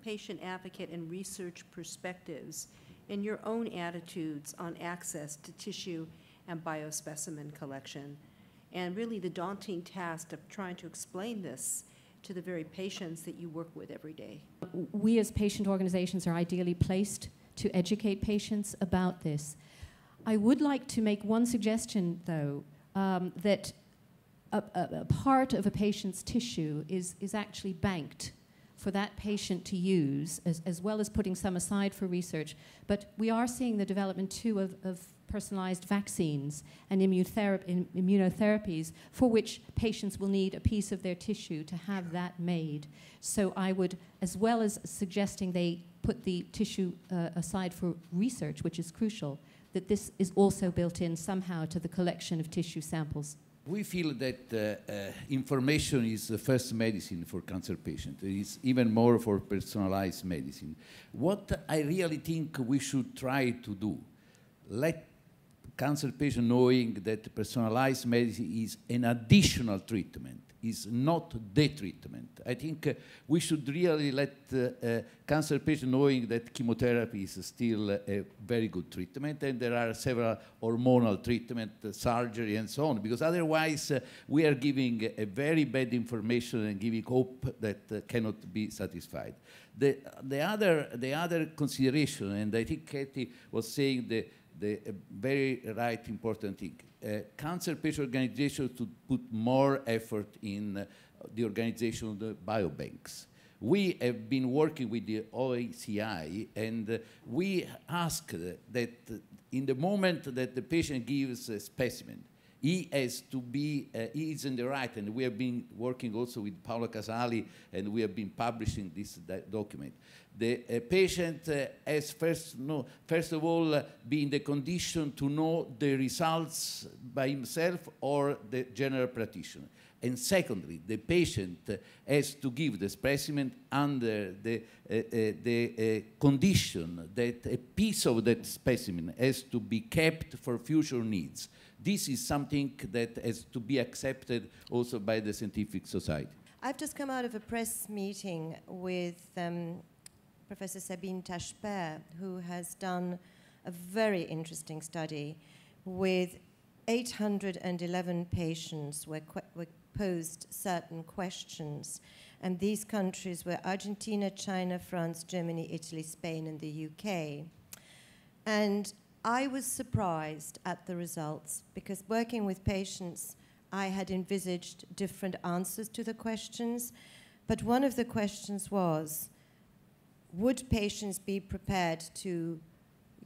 patient advocate and research perspectives in your own attitudes on access to tissue and biospecimen collection, and really the daunting task of trying to explain this to the very patients that you work with every day? We as patient organizations are ideally placed to educate patients about this. I would like to make one suggestion, though, that a part of a patient's tissue is actually banked for that patient to use, as well as putting some aside for research. But we are seeing the development, too, of personalized vaccines and immunotherapies for which patients will need a piece of their tissue to have that made. So I would, as well as suggesting they put the tissue aside for research, which is crucial, that this is also built in somehow to the collection of tissue samples. We feel that information is the first medicine for cancer patients. It is even more for personalized medicine. What I really think we should try to do, let cancer patients knowing that personalized medicine is an additional treatment, is not the treatment. I think we should really let cancer patients knowing that chemotherapy is still a very good treatment, and there are several hormonal treatments, surgery, and so on, because otherwise we are giving a very bad information and giving hope that cannot be satisfied. The other consideration, and I think Katie was saying the very right, important thing. Cancer patient organizations to put more effort in the organization of the biobanks. We have been working with the OACI, and we ask that in the moment that the patient gives a specimen, he has to be, he is in the right, and we have been working also with Paolo Casali, and we have been publishing this document. The patient has first of all be in the condition to know the results by himself or the general practitioner. And secondly, the patient has to give the specimen under the condition that a piece of that specimen has to be kept for future needs. This is something that has to be accepted also by the scientific society. I've just come out of a press meeting with Professor Sabine Tachper, who has done a very interesting study with 811 patients were posed certain questions. And these countries were Argentina, China, France, Germany, Italy, Spain, and the UK. And I was surprised at the results, because working with patients, I had envisaged different answers to the questions. But one of the questions was, would patients be prepared to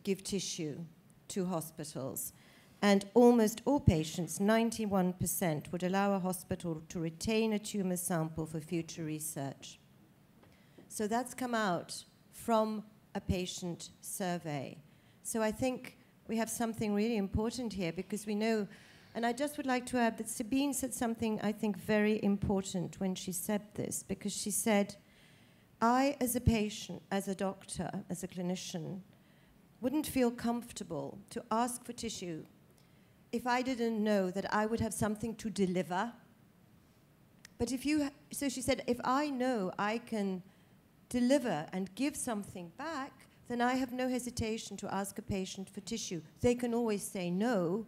give tissue to hospitals? And almost all patients, 91%, would allow a hospital to retain a tumor sample for future research. So that's come out from a patient survey. So I think we have something really important here, because we know, and I just would like to add that Sabine said something I think very important when she said this, because she said, I as a patient, as a doctor, as a clinician, wouldn't feel comfortable to ask for tissue if I didn't know that I would have something to deliver. But so she said, if I know I can deliver and give something back, then I have no hesitation to ask a patient for tissue. They can always say no,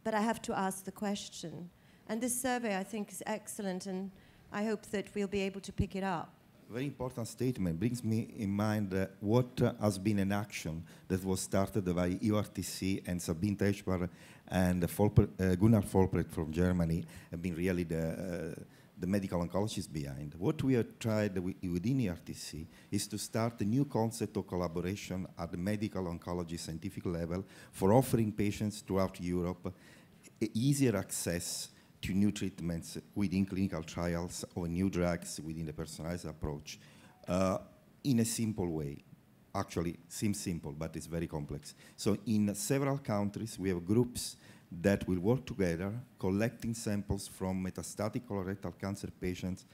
but I have to ask the question. And this survey, I think, is excellent, and I hope that we'll be able to pick it up. Very important statement brings me in mind what has been an action that was started by ERTC and Sabine Tachper and Gunnar Folpret from Germany have been really the medical oncologists behind. What we have tried within ERTC is to start a new concept of collaboration at the medical oncology scientific level for offering patients throughout Europe easier access to new treatments within clinical trials or new drugs within the personalized approach in a simple way. Actually, seems simple, but it's very complex. So in several countries, we have groups that will work together, collecting samples from metastatic colorectal cancer patients,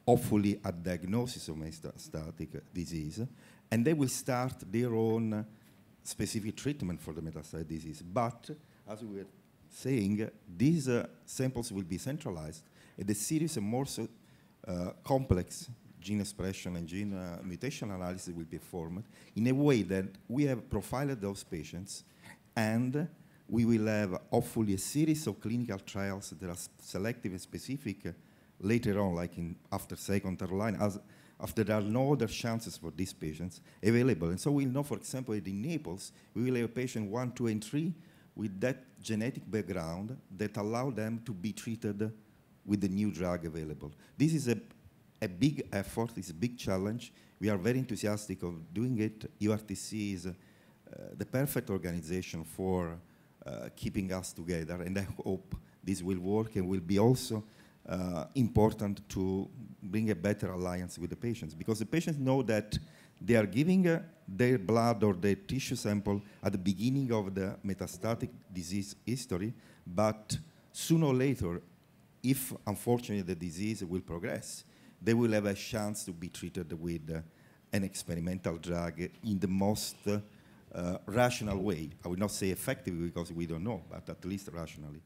hopefully at diagnosis of metastatic disease, and they will start their own specific treatment for the metastatic disease. But, as we were saying, these samples will be centralized, and the serious and more complex gene expression and gene mutation analysis will be performed in a way that we have profiled those patients, and we will have hopefully a series of clinical trials that are selective and specific later on, like after second, third line, after there are no other chances for these patients available. And so we'll know, for example, that in Naples, we will have a patient 1, 2, and 3 with that genetic background that allow them to be treated with the new drug available. This is a big effort, it's a big challenge. We are very enthusiastic of doing it. ERTC is the perfect organization for keeping us together, and I hope this will work and will be also important to bring a better alliance with the patients, because the patients know that they are giving their blood or their tissue sample at the beginning of the metastatic disease history, but sooner or later, if unfortunately the disease will progress, they will have a chance to be treated with an experimental drug in the most rational way. I would not say effectively because we don't know, but at least rationally.